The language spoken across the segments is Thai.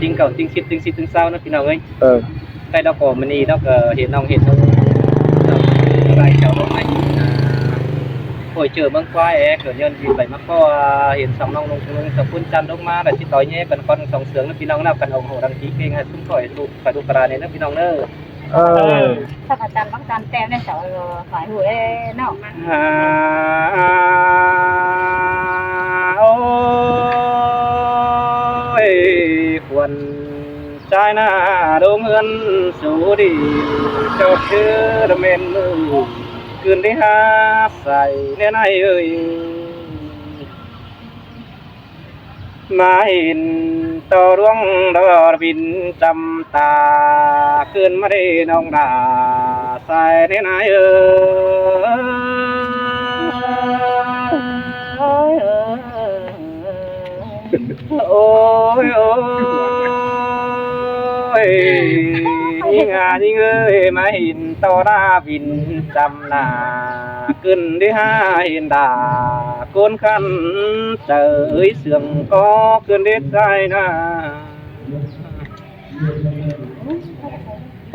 จริงเก่าจริงชิดจริงชิดจริงเศร้านะพี่น้องเอ้ยờ ใครดอกก่อมันนี่ดอกเห็นน้องเห็นน้องอะไรเจ้าดอกไม้โอ้ยเจอบางควายเกิดยันยืนไปมากก็เห็นสองน้องลงสกุลจันทร์ลงมาแต่ที่ต่อยเนี้ยเป็นคนสองเสืองนะพี่น้องนะเป็นองค์โหดังทีเก่งฮะซุ้มข่อยดูข่อยดูกระดานเนี่ยนะพี่น้องเนอะ ถ้าอาจารย์บางจานแต้มได้เสาฝ่ายหัวเนาะ โอ้ยควรใจหน้าดมเงินสู่ดีเจ้าเชื่อเมนมือคืนที่หาใส่เนี่ยนายเอ้ยมาเห็นต่อดวงดอกบินจำตาขึ้นมาได้น้องดาใส่เนี่ยนายเอ้ยโอ้ยโอ้ยยิ่งยิ่งเอ้ยมาเห็นต่อดาบินจำหน้าขึ้นได้หาเห็นดาโกนขันเจอเสื่องก็ขึ้นได้ใจนะ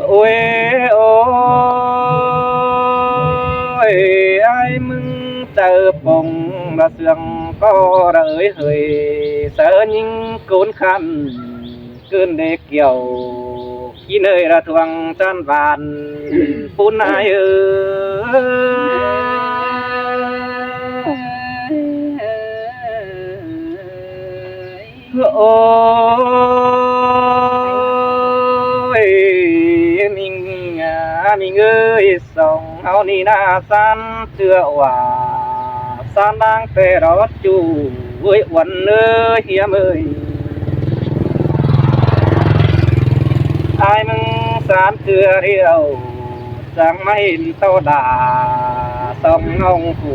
โอ้ยโอ้ยไอ้มึงเจอปงละเสื่องก็เรยเฮยเสือยิงโกนขันขึ้นได้เกี่ยวกินเอ้ยระทวงจันบานปุ่นไอเอ้ยโอ้ยมิงมิงเอ้ยส่องเอานี่นาสันเชื่อว่าสันดังแต่รอจูเอ้ยวันเอ้ยเฮียเอ้ยไอ้มึงสามเถื่อเดียวจังไม่เต้าด่าต้องงงกู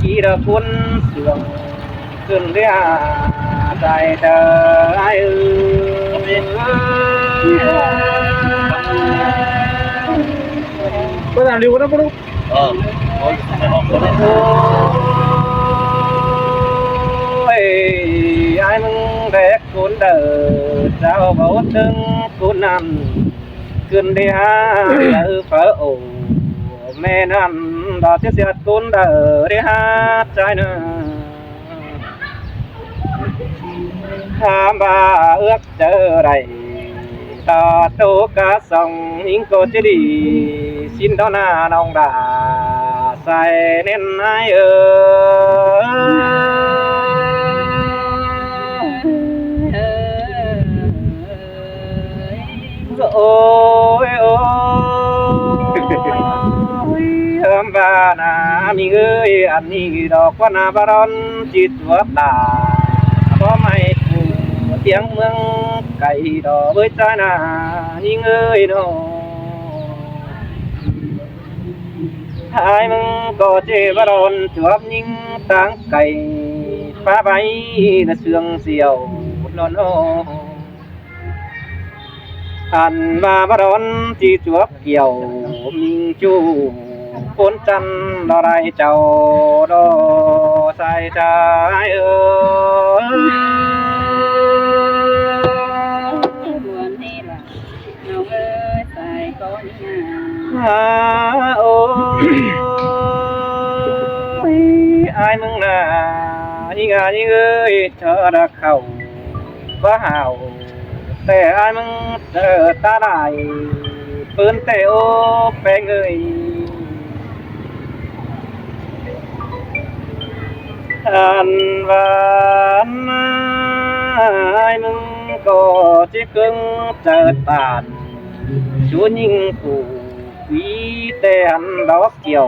กีระคุณเสื่อมขึ้นเรียใจเธอไอ้có làm liều đó có đúng โอ้ยไอ้มึงเด็กคุณเด้อเจ้าบ่ตึงคุณนั่นขึ้นได้หาเด้อเฝ้าโอ้แม่นั่นดอกเสียดคุณเด้อได้หาใจเน้อถามว่าเอื้อเจอไรต่อโตกะส่องหิงโกจะดีสินดอนาน้องดาใส่เน้นไอเอโอ้ยโอ้ยบ้านามีเอ้ยอันนี้ดอกว่านาบารอนจิตวัดดาเพราะไม่ถูกเสียงเมืองไก่ดอกเอ้ยจ้านายิ่งเอ้ยโนหายมึงก็เจ็บร้อนจวบยิงตั้งไก่ฟ้าใบและเสื่องเสียวนอนอันมาบร้อนจีจวบเกี่ยวมิงจูคนจันดอไรเจ้าดอใส่ใจเออบัวนี่ล่ะน้องเอ้ยใส่ก้อนงา โอ้ยไอ้มึงน่ะยิ่งยิ่งเอ้ยเธอรักเขาว่าห่าวแต่ไอ้มึงเจอตาได้ปืนเตะโอแปงเอ้ยอันวานไอ้มึงก็จะกึ่งเจอตานชูยิงกูวีแต่อันดอกเกี่ยว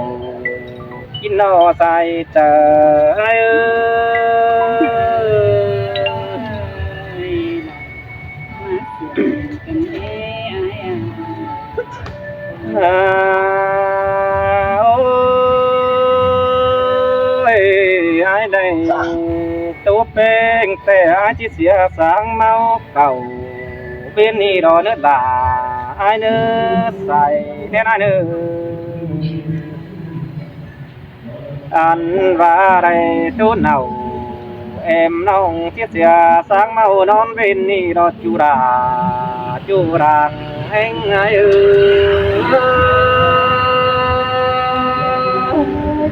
กินนอใส่เจอเอ้ย มาสู่กันเด้ไอ้ โอ้ยไอ้ได้ตัวเป็นแต่ไอ้ที่เสียสางเมาเก่าเป็นนี่รอเนื้อด่าไอ้เนื้อใส่แน่นไอ้เนื้ออันว่าไรตัวเน่า em nong thiết xìa sáng màu non bên ni đọt chu ràng anh ai ơi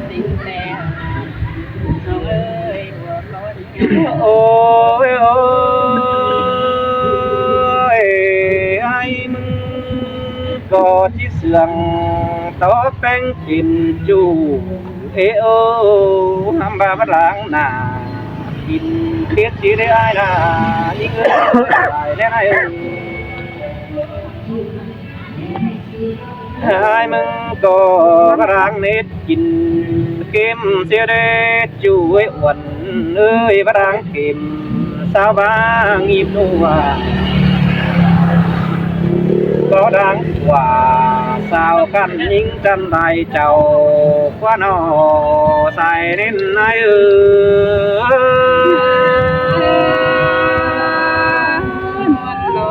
tình tè ông ơi của con ôi ôi ai mừng có chiếc sườn tó bánh kín chu ê ô ham ba bắt lãng nà kín thiết chỉ để ai là những người phải đến ai ơi ai mừng có bắt lãng nết kín kim xia đê chu ấy uẩn ơi bắt lãng kim sao ba nghiệp đua có đáng quả sao căn những chân bài trầu qua nọ xài đến ai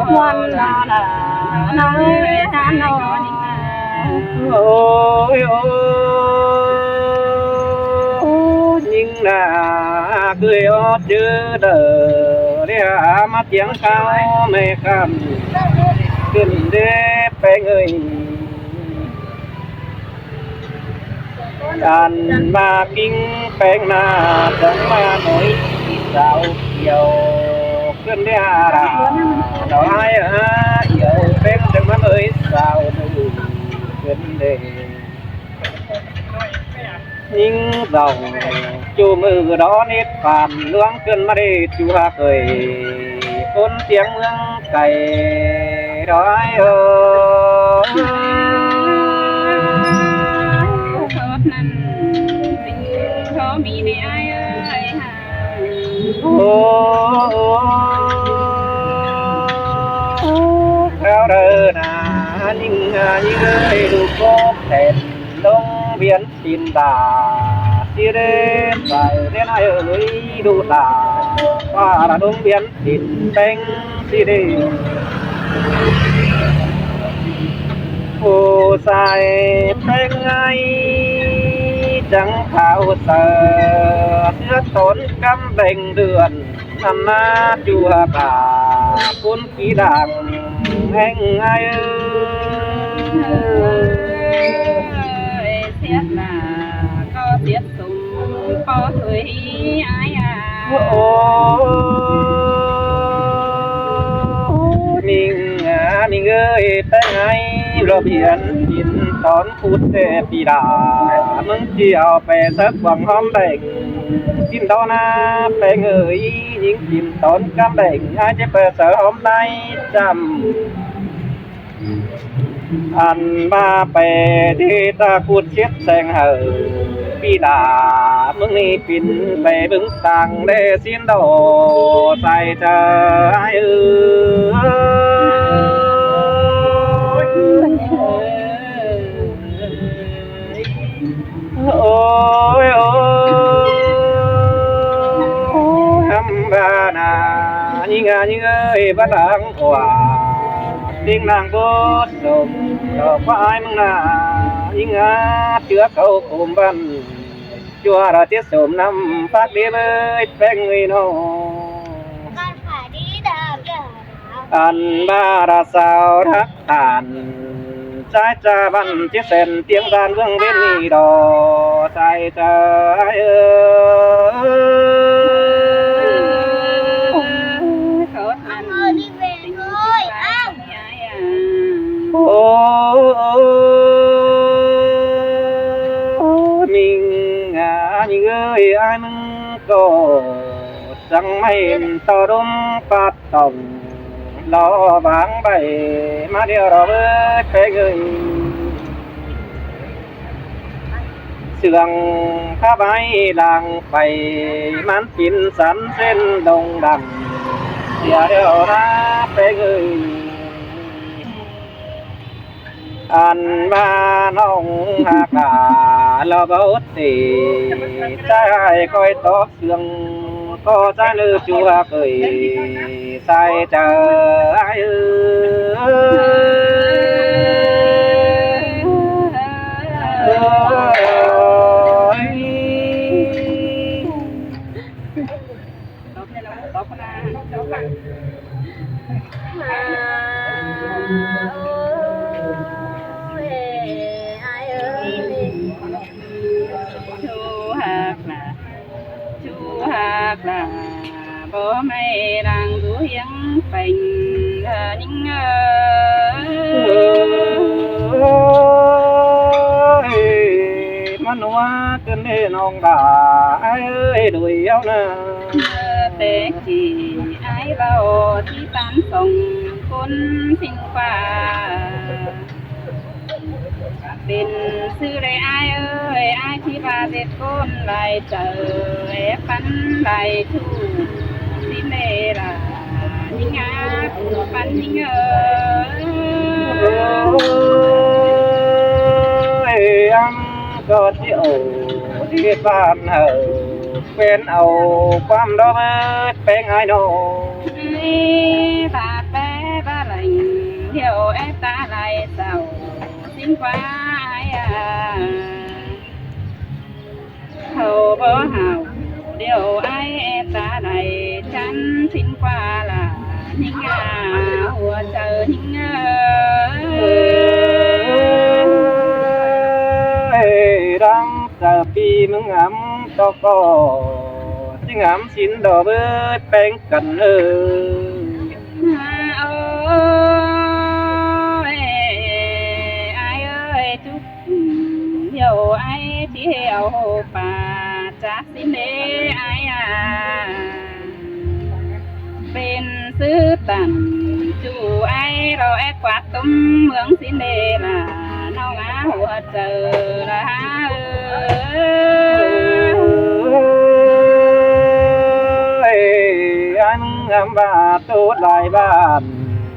ngoan là nó ra nó ôi ôi nhưng là cười ót chứ đờ để mắt tiếng cao mê khăn kinh đế bé người đàn ma kinh bé na chẳng ma nổi sao kiều kinh đế ra đó ai yêu bé chẳng ma nổi sao từ kinh đế nhưng dòng chu mưa đó nết phàm luống cơn ma đê chu ha cười ôn tiếng mương cày đói ơi thốt năn tình khó bị để ai ơi theo đời là những người đủ có thèm đông biến tin đà chia đến phải đến ai ơi đủ đà và là đông biến tin bánh chia đến phù sai bánh ai chẳng thảo sợ xưa tốn cắm bệnh đường năm na chùa cả cuốn khí đàng anh ai ơi xét là có biết sùng có thủy ai mình ơi tên ai lo biển nhìn đón phút để bị đà mừng chiều về sắc bằng hôm bệnh xin đó na về người những chim đón cam bệnh ai chế về sở hôm nay chăm ăn ba bè thì ta cuốn chiếc sen hờ bị đà mừng đi pin về vững tàng để xin đồ sai chờ ai ôi hâm ba na những ơi bắt đáng quả tiếng nàng có sông đò phải mừng na những chứa câu ôm văn chùa ra tiết sớm năm phát đi với bé người nó con phải đi đạp đảo ăn ba ra sao thác tàn trái cha văn chiếc sen tiếng gian vương bên nghi đò trái trái thốt năn ông ơi đi về thôi ông mình những ơi ai mừng có chẳng may to đúng phát tổng lo vắng bày mà điều đó với thế người sương khá bái làng bày mán chín sắn trên đồng đằng xìa điều ra thế người ăn ba nông hà cả lo bớt thì trái coi tóc sương có trái nữ chùa cười sai chờ ai เป็นนิ่งมันว่าเกินน้องด่าเอ้ยดุยเอานะ เด็กที่ไอ้เราที่ตามส่งคนทิ้งฟ้าเป็นซื้อไรไอ้เอ้ยไอ้ที่บาเด็กคนไรเจอแอบฟันไรชูสิเมรานิ่งอาปันนิ่งอังก็ที่โอ้ที่บ้านเฮาเป็นเอาความดอกเป็นไอ้โน ตาแป๊บอะไรเดี๋ยวแอบตาไหลเศร้าสิ้นฟ้าเขาบ่เห่าเดี๋ยวไอ้แอบตาไหลฉันสิ้นฟ้าละนิ่งหัวเจอนิ่งรังจะปีมึงงำตอกอสิงำสินดอกเบิดแป้งกันโอ้ยไอ้เอ้ยจุ๊บเดี๋ยวไอ้เที่ยวป่าจากสิเนไอ้เป็นซื้อตันจูไอ้เราแอกกวาดตุ้มเมืองสิเนล่ะน้องอาหัวเจอละอันงามบาตูดลายบ้าน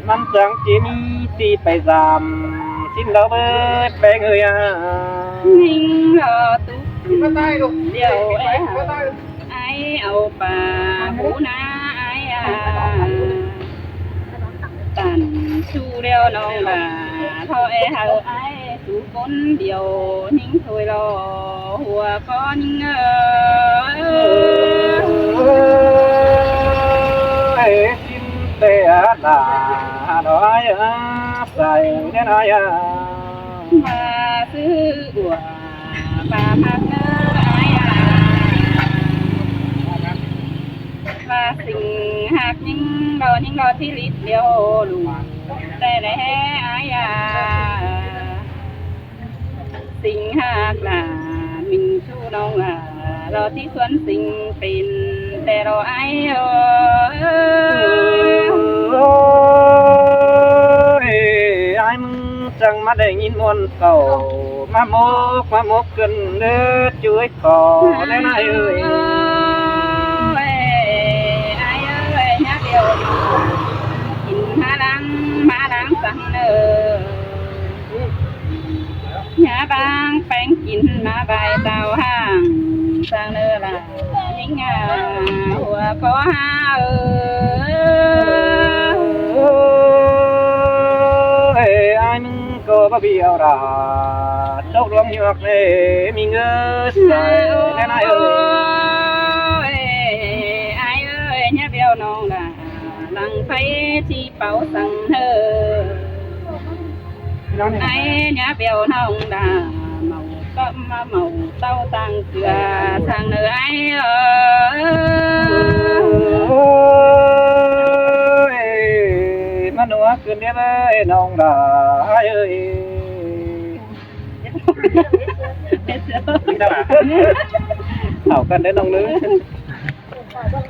มันจังจีมีตีไปสามสิ้นดอกเบิดแป้งเอ้ยนิ่งรอตุ๊กเดี๋ยวไอ้เอาป่าหูนาไอ้ตันชูเดียวน้องล่ะเท่าเฮาไอ้สูคนเดียวนิ่งถอยรอหัวก้อนสิ้นเตะลาดอยใส่เนนายมาซื้ออัวป่าพักเนื้อไอ้มาสิ่งหักยิ่งรอที่ลิดเดียวลูกแต่แน่ไอ้สิ่งหักล่ะมิงชูน้องรอที่สวนสิ่งเป็นแต่รอไอ้ไอ้มึงจังมาได้ยินมนต์เก่ามามกกันเด้อช่วยขอได้ไหมเอ้ยไอ้เอ้ยเนี่ยเดียวกินมาดังสั่งเนอหาบางแป้งกินมาใบเตาห่างสั่งเนอละยิ่งหัวก็หาไอ้มึงก็บ่เบี้ยวราดอกรวมหยวกเน่มีเงินใส่แน่นายเอ้ยไอ้เอ้ยเนี่ยเบี้ยวน้องละหลังไฟที่เป่าสั่งเธอไอ้เนี่ยเบี้ยวน้องดาเมาก็มาเมาเต้าตังเกลือทางเนื้อไอ้มันหัวขึ้นเด้อเลยน้องดาเอ้ยเอากันได้น้องนึง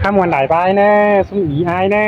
ห้ามวนหลายใบแน่สุ่มอีอายแน่